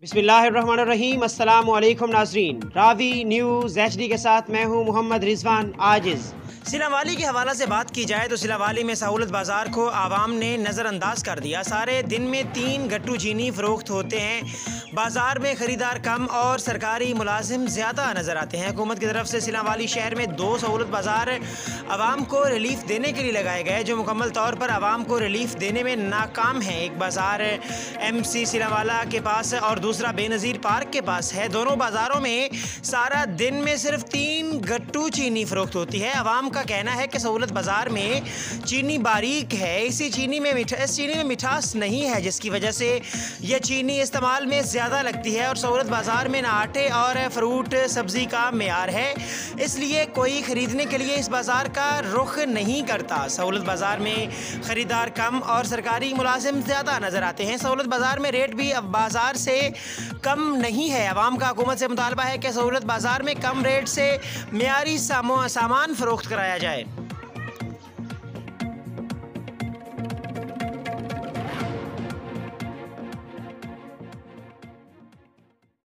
बिस्मिल्लाहिर्रहमानिर्रहीम। अस्सलामु अलैकुम नाज़रीन, रावी न्यूज़ HD के साथ मैं हूँ मोहम्मद रिजवान आजिज़। सिलावाली के हवाला से बात की जाए तो सिलावाली में सहूलत बाज़ार को आवाम ने नज़रअंदाज कर दिया। सारे दिन में 3 गट्टू चीनी फ़रोख्त होते हैं। बाज़ार में ख़रीदार कम और सरकारी मुलाजिम ज़्यादा नज़र आते हैं। हुकूमत की तरफ से सिलावाली शहर में 2 सहूलत बाज़ार आवाम को रिलीफ देने के लिए लगाए गए, जो मुकम्मल तौर पर आवाम को रिलीफ देने में नाकाम है। एक बाज़ार MC सिलावाला के पास और दूसरा बेनज़ीर पार्क के पास है। दोनों बाज़ारों में सारा दिन में सिर्फ 3 गट्टू चीनी फ़रोख्त होती है। आवाम का कहना है कि सहूलत बाज़ार में चीनी बारीक है, इस चीनी में मिठास नहीं है, जिसकी वजह से यह चीनी इस्तेमाल में ज़्यादा लगती है। और सहूलत बाज़ार में ना आटे और फ्रूट सब्ज़ी का मेयार है, इसलिए कोई ख़रीदने के लिए इस बाज़ार का रुख नहीं करता। सहूलत बाज़ार में ख़रीदार कम और सरकारी मुलाजिम ज़्यादा नज़र आते हैं। सहूलत बाज़ार में रेट भी अब बाज़ार से कम नहीं है। आवाम का हुकूमत से मुतालबा है कि सहूलत बाज़ार में कम रेट से मेयारी सामान फ़रोख्त कराया जाए।